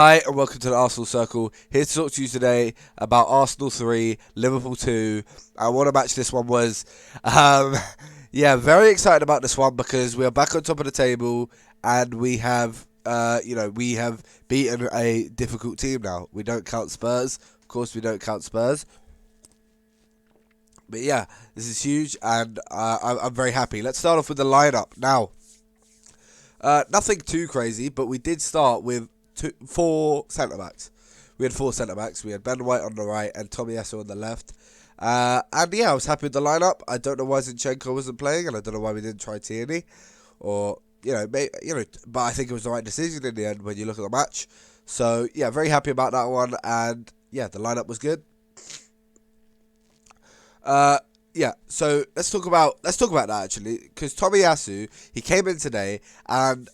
Hi and welcome to the Arsenal Circle. Here to talk to you today about Arsenal 3, Liverpool 2, and what a match this one was. Um, very excited about this one because we are back on top of the table and we have beaten a difficult team now. We don't count Spurs. Of course, we don't count Spurs. But yeah, this is huge and I'm very happy. Let's start off with the lineup. Now, nothing too crazy, but we did start with four centre backs. We had four centre backs. We had Ben White on the right and Tomiyasu on the left. And yeah, I was happy with the lineup. I don't know why Zinchenko wasn't playing, and I don't know why we didn't try Tierney, or but I think it was the right decision in the end when you look at the match. So yeah, very happy about that one, and yeah, the lineup was good. So let's talk about that actually, because Tomiyasu, he came in today and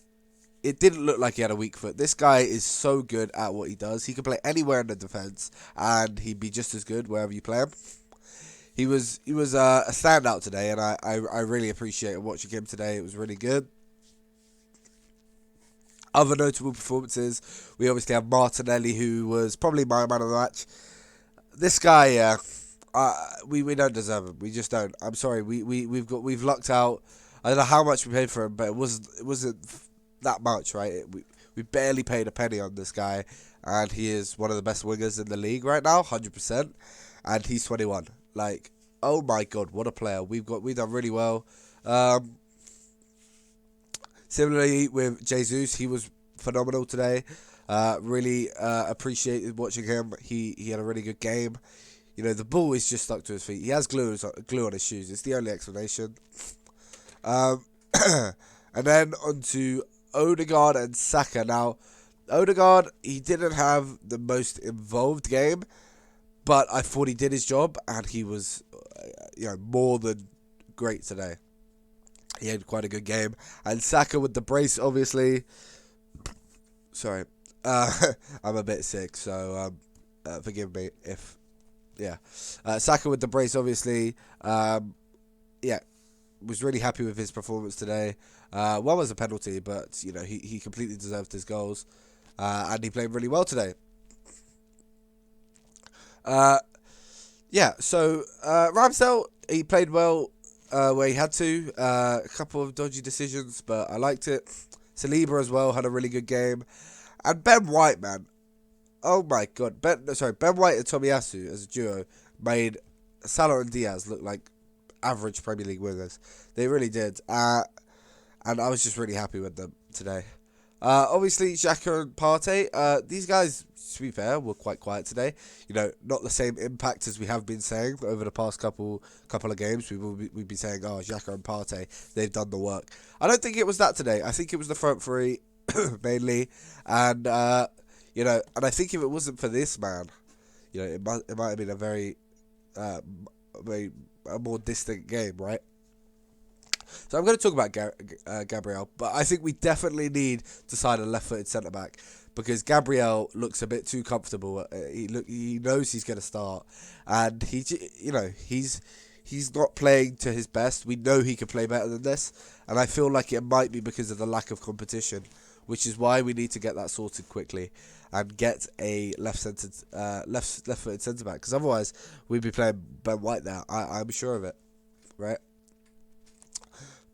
it didn't look like he had a weak foot. This guy is so good at what he does. He can play anywhere in the defense, and he'd be just as good wherever you play him. He was a standout today, and I really appreciated watching him today. It was really good. Other notable performances, we obviously have Martinelli, who was probably my man of the match. This guy, we don't deserve him. We just don't. I'm sorry. We've lucked out. I don't know how much we paid for him, but it wasn't that much, right? We barely paid a penny on this guy, and he is one of the best wingers in the league right now, 100%. And he's 21. Like, oh my god, what a player! We've done really well. Similarly with Jesus, he was phenomenal today. Really appreciated watching him. He had a really good game. You know, the ball is just stuck to his feet. He has glue on his shoes. It's the only explanation. Um, and then on to Odegaard and Saka. Now, Odegaard, he didn't have the most involved game, but I thought he did his job, and he was, more than great today. He had quite a good game. And Saka with the brace, obviously. Sorry. I'm a bit sick, so forgive me if... Yeah. Saka with the brace, obviously. Was really happy with his performance today. One was a penalty, but, he completely deserved his goals. And he played really well today. Ramsdale, he played well where he had to. A couple of dodgy decisions, but I liked it. Saliba as well had a really good game. And Ben White, man. Oh my god. Ben White and Tomiyasu as a duo made Salah and Diaz look like average Premier League wingers. They really did. And I was just really happy with them today. Obviously, Xhaka and Partey, these guys, to be fair, were quite quiet today. Not the same impact as we have been saying over the past couple of games. We've been saying, Xhaka and Partey, they've done the work. I don't think it was that today. I think it was the front three, mainly. And, and I think if it wasn't for this man, it might have been a more distant game, right? So I'm going to talk about Gabriel, but I think we definitely need to sign a left-footed centre-back because Gabriel looks a bit too comfortable. He knows he's going to start, and he's not playing to his best. We know he can play better than this, and I feel like it might be because of the lack of competition, which is why we need to get that sorted quickly and get a left-footed centre-back, because otherwise we'd be playing Ben White there. I'm sure of it, right?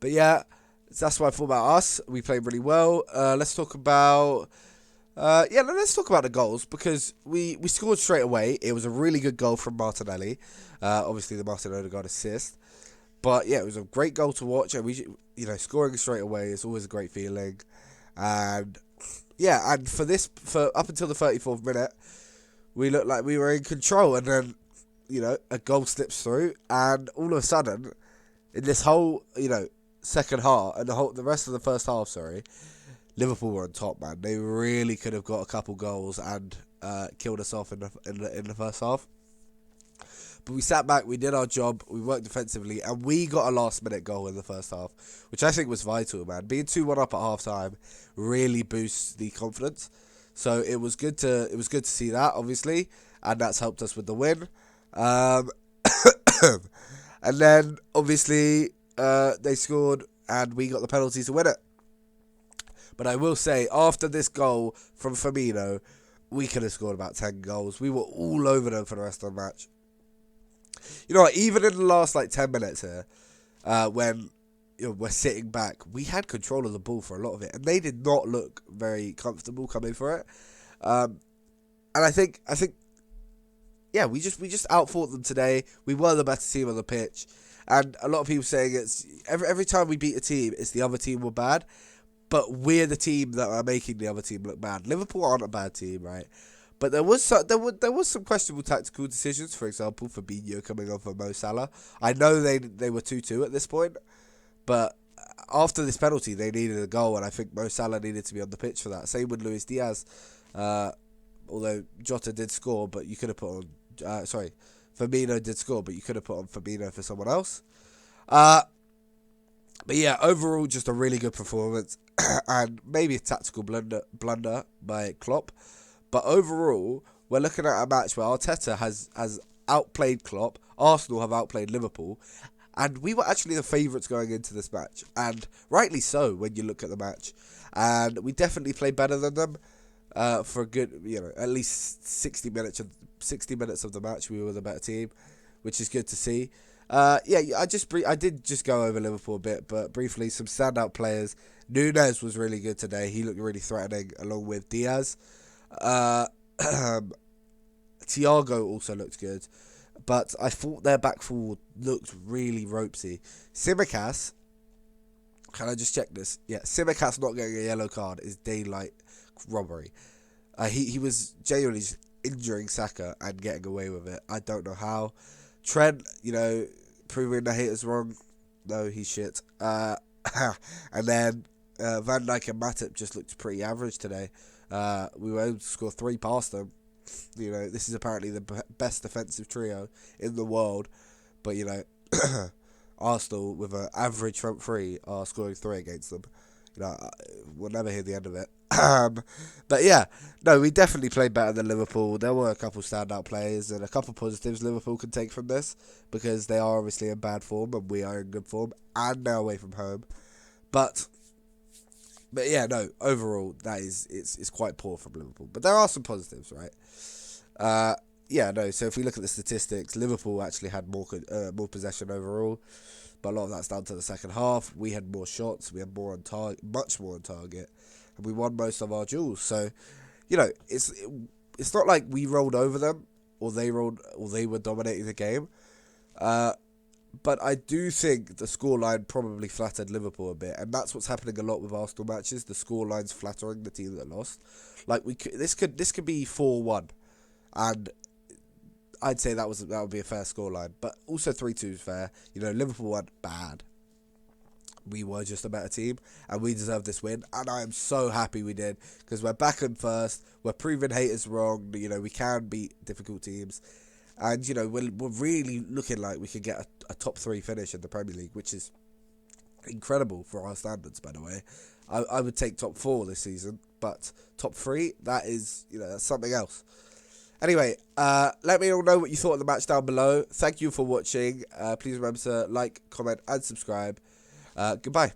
But yeah, that's what I thought about us. We played really well. Let's talk about the goals, because we scored straight away. It was a really good goal from Martinelli. Obviously the Martin Odegaard assist. But yeah, it was a great goal to watch, and scoring straight away is always a great feeling. And yeah, and for up until the 34th minute, we looked like we were in control, and then a goal slips through, and all of a sudden, in this whole second half and the rest of the first half, Liverpool were on top, man. They really could have got a couple goals and killed us off in the first half. But we sat back, we did our job, we worked defensively, and we got a last-minute goal in the first half, which I think was vital, man. Being 2-1 up at half-time really boosts the confidence. So it was good to see that, obviously, and that's helped us with the win. And then, obviously, they scored, and we got the penalty to win it. But I will say, after this goal from Firmino, we could have scored about 10 goals. We were all over them for the rest of the match. You know what? Even in the last, 10 minutes here, when we're sitting back, we had control of the ball for a lot of it. And they did not look very comfortable coming for it. And I think, yeah, we just outfought them today. We were the better team on the pitch. And a lot of people saying it's every time we beat a team, it's the other team were bad. But we're the team that are making the other team look bad. Liverpool aren't a bad team, right? But there was some questionable tactical decisions. For example, Fabinho coming on for Mo Salah. I know they were 2-2 at this point, but after this penalty, they needed a goal, and I think Mo Salah needed to be on the pitch for that. Same with Luis Diaz. Although Jota did score, but you could have put on. Firmino did score, but you could have put on Firmino for someone else. But yeah, overall, just a really good performance, and maybe a tactical blunder by Klopp. But overall, we're looking at a match where Arteta has outplayed Klopp, Arsenal have outplayed Liverpool, and we were actually the favourites going into this match, and rightly so when you look at the match. And we definitely played better than them for a good, at least 60 minutes of the match. We were the better team, which is good to see. I did just go over Liverpool a bit, but briefly, some standout players. Núñez was really good today. He looked really threatening, along with Diaz. Thiago also looked good, but I thought their back four looked really ropesy. Tsimikas, can I just check this? Yeah, Tsimikas not getting a yellow card is daylight robbery. He was genuinely just injuring Saka and getting away with it. I don't know how. Trent, proving the haters wrong. No, he's shit. And then Van Dijk and Matip just looked pretty average today. We were able to score 3 past them. This is apparently the best defensive trio in the world. But, Arsenal, with an average front three, are scoring 3 against them. We'll never hear the end of it. But yeah, no, we definitely played better than Liverpool. There were a couple standout players and a couple positives Liverpool can take from this, because they are obviously in bad form and we are in good form, and they're away from home. But yeah, no, overall it's quite poor from Liverpool. But there are some positives, right? So if we look at the statistics, Liverpool actually had more possession overall, but a lot of that's down to the second half. We had more shots, we had more on target, much more on target, and we won most of our duels. So, it's not like we rolled over them or they were dominating the game. But I do think the scoreline probably flattered Liverpool a bit, and that's what's happening a lot with Arsenal matches. The scoreline's flattering the team that lost. This could be 4-1, and I'd say that would be a fair scoreline. But also 3-2 is fair. Liverpool weren't bad. We were just a better team, and we deserved this win. And I am so happy we did, because we're back in first. We're proving haters wrong. We can beat difficult teams. And, we're really looking like we could get a top 3 finish in the Premier League, which is incredible for our standards, by the way. I would take top 4 this season, but top 3, that is, that's something else. Anyway, let me all know what you thought of the match down below. Thank you for watching. Please remember to like, comment, and subscribe. Goodbye.